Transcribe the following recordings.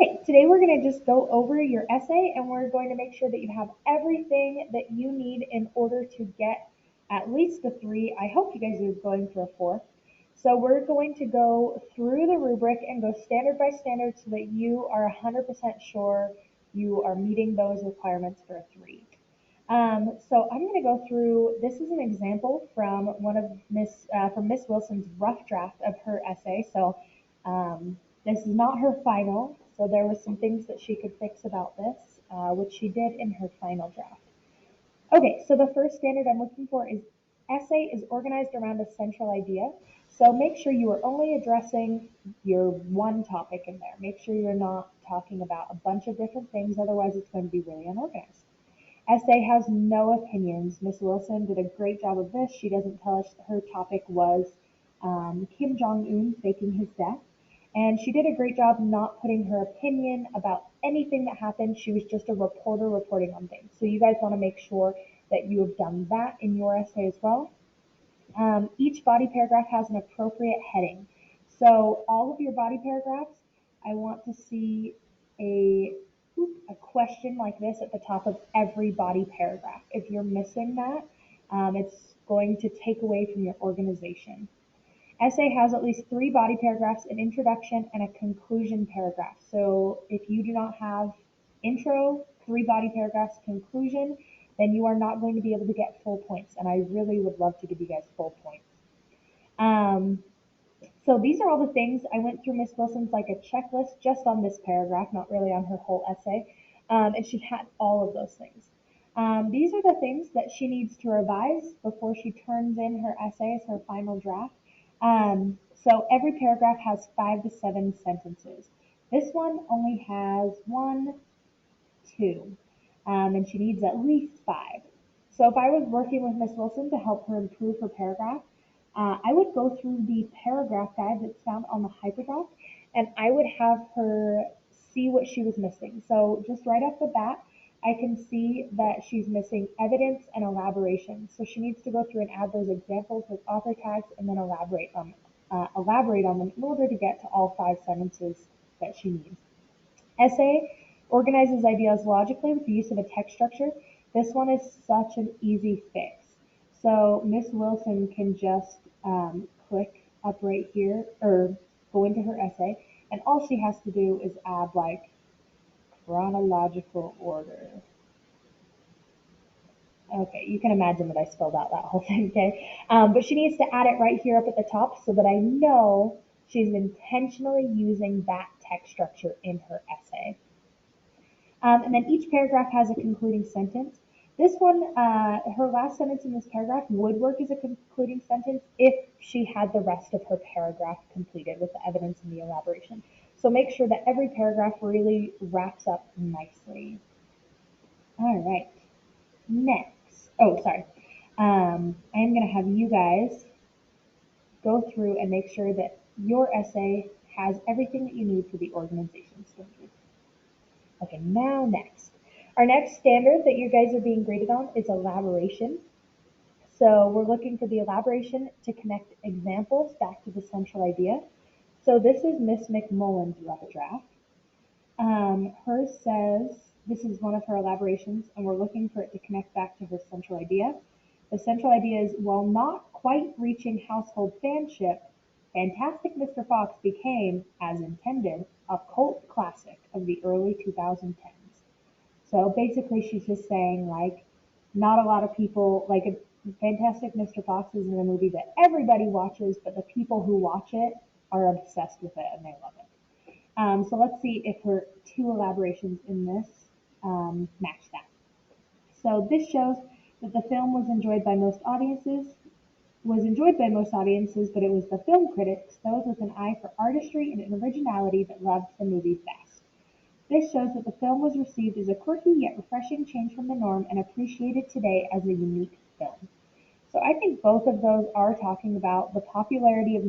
Okay, today we're going to just go over your essay and we're going to make sure that you have everything that you need in order to get at least a 3. I hope you guys are going for a 4. So we're going to go through the rubric and go standard by standard so that you are 100% sure you are meeting those requirements for a 3. So I'm going to go through, this is an example from from Miss Wilson's rough draft of her essay. So this is not her final, so there was some things that she could fix about this, which she did in her final draft. Okay, so the first standard I'm looking for is essay is organized around a central idea. So make sure you are only addressing your one topic in there. Make sure you're not talking about a bunch of different things, otherwise it's going to be really unorganized. Essay has no opinions. Miss Wilson did a great job of this. She doesn't tell us her topic was Kim Jong-un faking his death. And she did a great job not putting her opinion about anything that happened. She was just a reporter reporting on things. So you guys want to make sure that you have done that in your essay as well. Each body paragraph has an appropriate heading. So all of your body paragraphs, I want to see a question like this at the top of every body paragraph. If you're missing that, it's going to take away from your organization. Essay has at least 3 body paragraphs, an introduction and a conclusion paragraph. So if you do not have intro, 3 body paragraphs, conclusion, then you are not going to be able to get full points. And I really would love to give you guys full points. So these are all the things. I went through Miss Wilson's like a checklist just on this paragraph, not really on her whole essay. And she had all of those things. These are the things that she needs to revise before she turns in her essay as her final draft. So every paragraph has 5 to 7 sentences. This one only has 1, 2, and she needs at least 5. So if I was working with Miss Wilson to help her improve her paragraph, I would go through the paragraph guide that's found on the Hyperdoc, and I would have her see what she was missing. So just right off the bat, I can see that she's missing evidence and elaboration. So she needs to go through and add those examples with author tags and then elaborate on them in order to get to all 5 sentences that she needs. Essay organizes ideas logically with the use of a text structure. This one is such an easy fix. So Miss Wilson can just click up right here or go into her essay, and all she has to do is add like chronological order. Okay, you can imagine that I spelled out that whole thing, okay? But she needs to add it right here up at the top so that I know she's intentionally using that text structure in her essay. And then each paragraph has a concluding sentence. This one, her last sentence in this paragraph would work as a concluding sentence if she had the rest of her paragraph completed with the evidence and the elaboration. So make sure that every paragraph really wraps up nicely. All right, next. Oh, sorry. I'm going to have you guys go through and make sure that your essay has everything that you need for the organization standard. Okay, now next. Our next standard that you guys are being graded on is elaboration. So we're looking for the elaboration to connect examples back to the central idea. So this is Miss McMullen's rough draft. Hers says, this is one of her elaborations, and we're looking for it to connect back to her central idea. The central idea is, while not quite reaching household fanship, Fantastic Mr. Fox became, as intended, a cult classic of the early 2010s. So basically, she's just saying, like, not a lot of people, like, Fantastic Mr. Fox isn't a movie that everybody watches, but the people who watch it are obsessed with it and they love it. So let's see if her 2 elaborations in this match that. So this shows that the film was enjoyed by most audiences, but it was the film critics, those with an eye for artistry and originality, that loved the movie best. This shows that the film was received as a quirky yet refreshing change from the norm and appreciated today as a unique film. So I think both of those are talking about the popularity of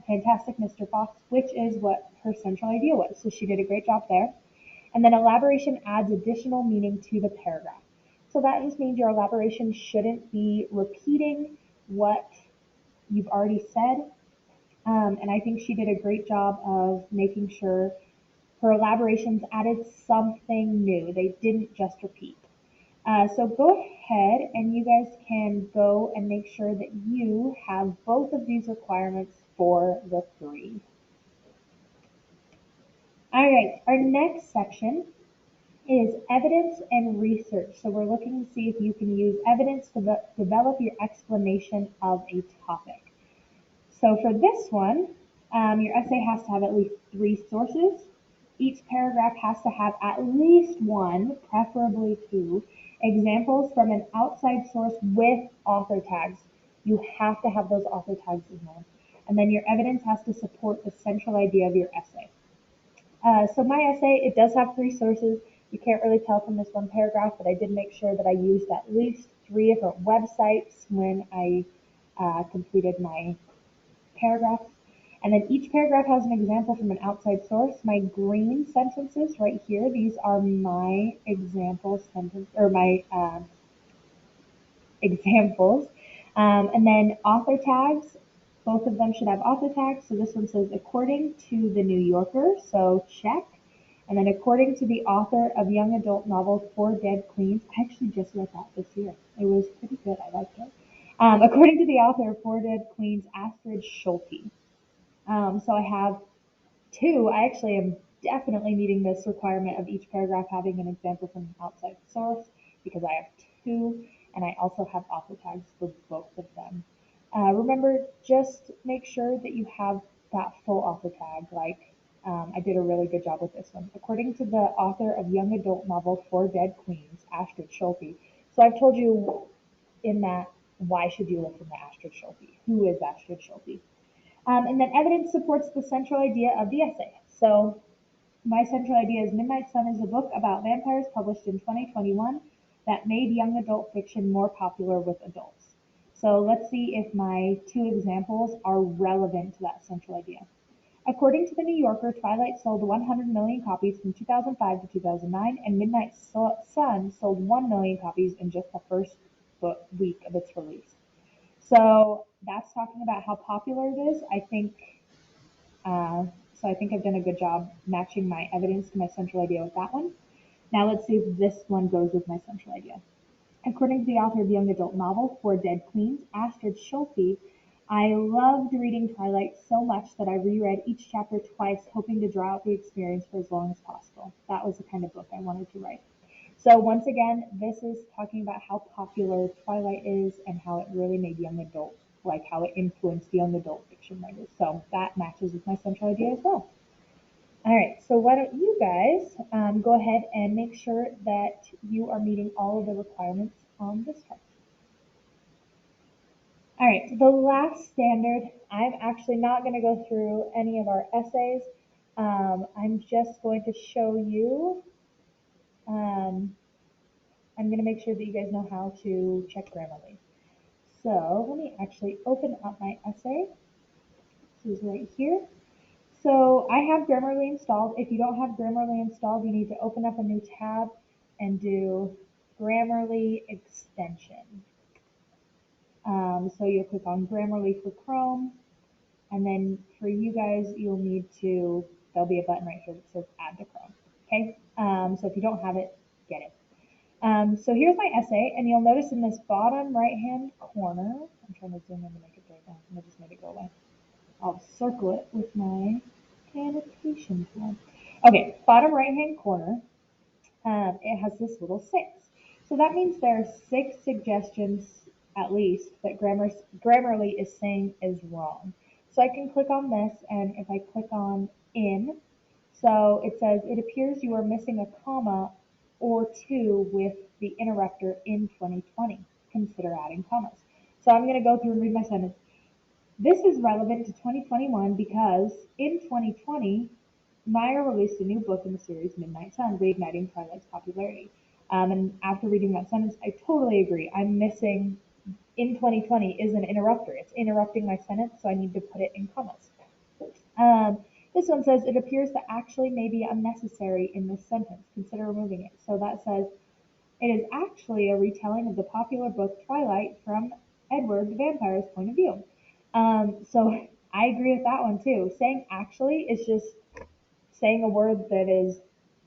Fantastic Mr. Fox, which is what her central idea was. So she did a great job there. And then elaboration adds additional meaning to the paragraph. So that just means your elaboration shouldn't be repeating what you've already said. And I think she did a great job of making sure Her elaborations added something new. They didn't just repeat. So go ahead and you guys can go and make sure that you have both of these requirements for the 3. All right, our next section is evidence and research. So we're looking to see if you can use evidence to develop your explanation of a topic. So for this one, your essay has to have at least 3 sources. Each paragraph has to have at least 1, preferably 2, examples from an outside source with author tags. You have to have those author tags in there. And then your evidence has to support the central idea of your essay. So my essay, it does have 3 sources. You can't really tell from this one paragraph, but I did make sure that I used at least 3 different websites when I completed my paragraphs. And then each paragraph has an example from an outside source. My green sentences right here, these are my example sentence, or my examples. And then author tags, both of them should have author tags. So this one says according to the New Yorker, so check. And then according to the author of young adult novel Four Dead Queens, I actually just read that this year. It was pretty good. I liked it. According to the author of Four Dead Queens, Astrid Schulte. So I have 2. I actually am definitely meeting this requirement of each paragraph having an example from an outside source because I have 2, and I also have author tags for both of them. Remember, just make sure that you have that full author tag. Like I did a really good job with this one. According to the author of young adult novel Four Dead Queens, Astrid Schulte. So I've told you in that, why should you listen to Astrid Schulte? Who is Astrid Schulte? And then evidence supports the central idea of the essay. So my central idea is Midnight Sun is a book about vampires published in 2021 that made young adult fiction more popular with adults. So let's see if my 2 examples are relevant to that central idea. According to the New Yorker, Twilight sold 100 million copies from 2005 to 2009, and Midnight Sun sold 1 million copies in just the first week of its release. So that's talking about how popular it is. So I think I've done a good job matching my evidence to my central idea with that one. Now let's see if this one goes with my central idea. According to the author of the young adult novel Four Dead Queens, Astrid Schulte, I loved reading Twilight so much that I reread each chapter twice, hoping to draw out the experience for as long as possible. That was the kind of book I wanted to write. So once again, this is talking about how popular Twilight is and how it really made young adult, like how it influenced young adult fiction writers. So that matches with my central idea as well. All right, so why don't you guys go ahead and make sure that you are meeting all of the requirements on this chart. All right, the last standard, I'm actually not going to go through any of our essays. I'm just going to show you I'm going to make sure that you guys know how to check Grammarly. So let me actually open up my essay. This is right here. So I have Grammarly installed. If you don't have Grammarly installed, you need to open up a new tab and do Grammarly extension. So you'll click on Grammarly for Chrome, and then for you guys, you'll need to, there'll be a button right here that says Add to Chrome. Okay, so if you don't have it, get it. So here's my essay, and you'll notice in this bottom right-hand corner, I'm trying to zoom in to make it bigger. I just made it go away. I'll circle it with my annotation tool. Okay, bottom right-hand corner, it has this little 6. So that means there are 6 suggestions, at least, that Grammarly is saying is wrong. So I can click on this, and if I click on in, so it says, it appears you are missing a comma or 2 with the interrupter in 2020. Consider adding commas. So I'm going to go through and read my sentence. This is relevant to 2021 because in 2020, Meyer released a new book in the series Midnight Sun, reigniting Twilight's popularity. And after reading that sentence, I totally agree. I'm missing in 2020 is an interrupter. It's interrupting my sentence, so I need to put it in commas. This one says, it appears that actually may be unnecessary in this sentence. Consider removing it. So that says, it is actually a retelling of the popular book Twilight from Edward the Vampire's point of view. So I agree with that one too. Saying actually is just saying a word that is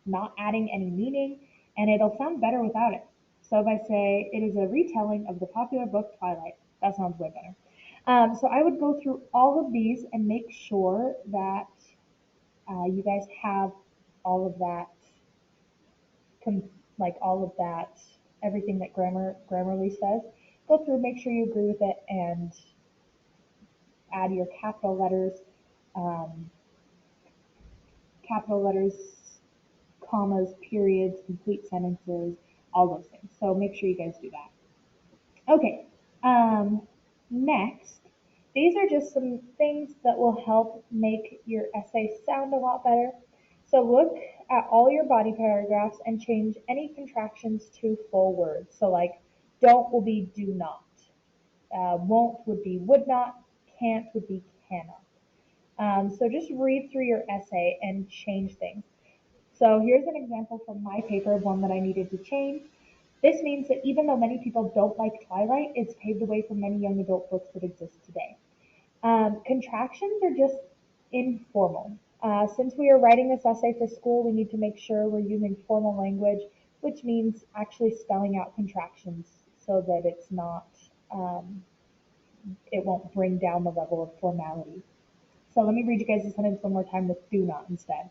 not adding any meaning, and it'll sound better without it. So if I say it is a retelling of the popular book Twilight, that sounds way better. So I would go through all of these and make sure that you guys have all of that, like all of that, everything that Grammarly says. Go through, make sure you agree with it, and add your um, capital letters, commas, periods, complete sentences, all those things. So make sure you guys do that. Okay, next, these are just some things that will help make your essay sound a lot better. So look at all your body paragraphs and change any contractions to full words. So like don't will be do not, won't would be would not, can't would be cannot. So just read through your essay and change things. So here's an example from my paper of one that I needed to change. This means that even though many people don't like Twilight, it's paved the way for many young adult books that exist today. Contractions are just informal. Since we are writing this essay for school, we need to make sure we're using formal language, which means actually spelling out contractions so that um, it won't bring down the level of formality. So let me read you guys the sentence one more time with do not instead.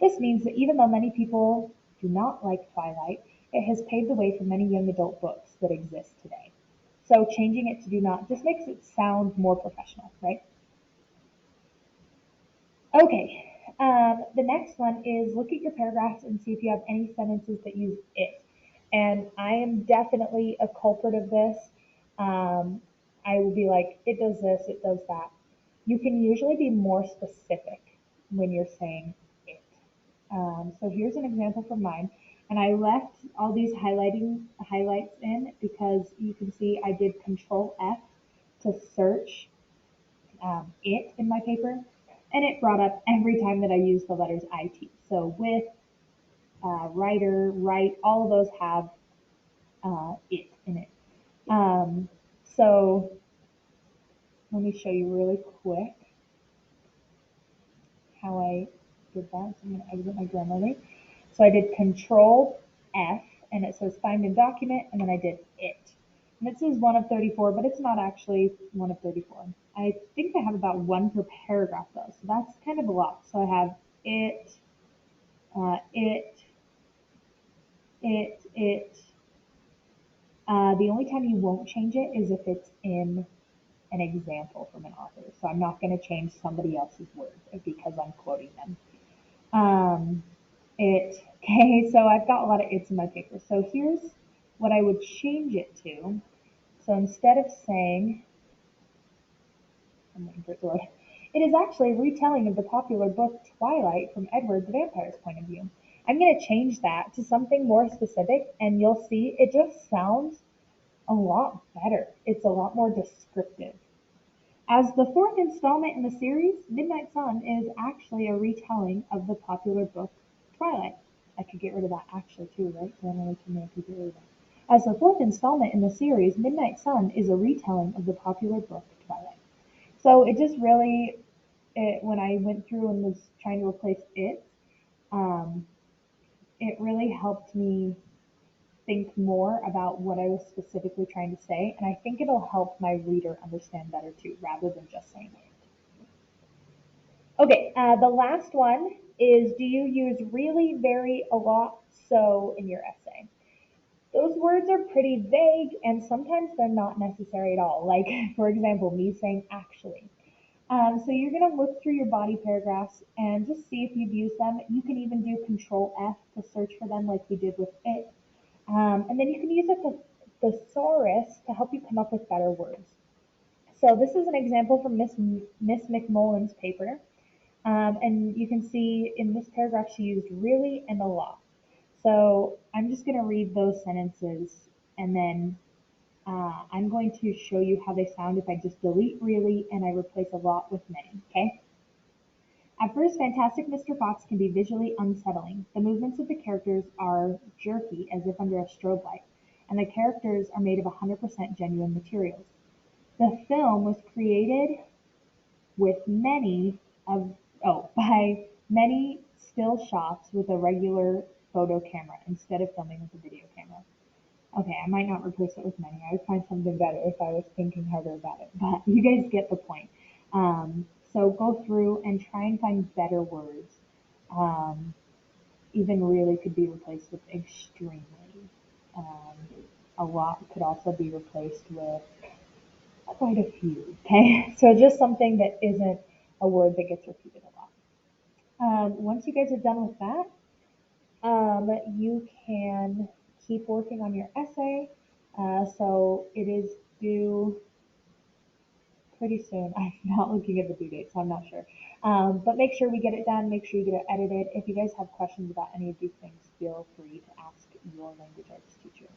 This means that even though many people do not like Twilight, it has paved the way for many young adult books that exist today. So changing it to do not just makes it sound more professional, right? Okay, the next one is look at your paragraphs and see if you have any sentences that use it. And I am definitely a culprit of this. Um, I will be like, it does this, it does that. You can usually be more specific when you're saying it. So here's an example from mine. And I left all these highlights in because you can see I did Control F to search it in my paper, and it brought up every time that I used the letters IT. So with, writer, write, all of those have it in it. Um, so let me show you really quick how I did that. So I'm going to exit my Grammarly. So I did Control F, and it says find in document, and then I did it. And it says 1 of 34, but it's not actually 1 of 34. I think I have about one per paragraph though, so that's kind of a lot. So I have it, it, it. The only time you won't change it is if it's in an example from an author. So I'm not going to change somebody else's words because I'm quoting them. Um, okay, so I've got a lot of it's in my paper. So here's what I would change it to. So instead of saying, I'm waiting for it to load. It is actually a retelling of the popular book Twilight from Edward the Vampire's point of view. I'm going to change that to something more specific, and you'll see it just sounds a lot better. It's a lot more descriptive. As the fourth installment in the series, Midnight Sun is actually a retelling of the popular book Twilight. I could get rid of that actually too, right? Then I can make it get rid of that. As the fourth installment in the series, Midnight Sun is a retelling of the popular book Twilight. So it just really, when I went through and was trying to replace it, um, it really helped me think more about what I was specifically trying to say, and I think it'll help my reader understand better too, rather than just saying it. Okay, the last one is do you use really, very, a lot, so in your essay? Those words are pretty vague and sometimes they're not necessary at all. Like, for example, me saying actually. So you're going to look through your body paragraphs and just see if you've used them. You can even do Control F to search for them like we did with it. And then you can use a thesaurus to help you come up with better words. So this is an example from Miss McMullen's paper. And you can see in this paragraph she used really and a lot. So I'm just going to read those sentences and then I'm going to show you how they sound if I just delete really and I replace a lot with many, okay? At first, Fantastic Mr. Fox can be visually unsettling. The movements of the characters are jerky as if under a strobe light, and the characters are made of 100% genuine materials. The film was created with many of by many still shots with a regular photo camera instead of filming with a video camera. Okay, I might not replace it with many. I would find something better if I was thinking harder about it, but you guys get the point. So go through and try and find better words. Um, Even really could be replaced with extremely. Um, a lot could also be replaced with quite a few. Okay, so just something that isn't a word that gets repeated a lot. Once you guys are done with that, you can keep working on your essay. So it is due pretty soon. I'm not looking at the due date, so I'm not sure. But make sure we get it done. Make sure you get it edited. If you guys have questions about any of these things, feel free to ask your language arts teacher.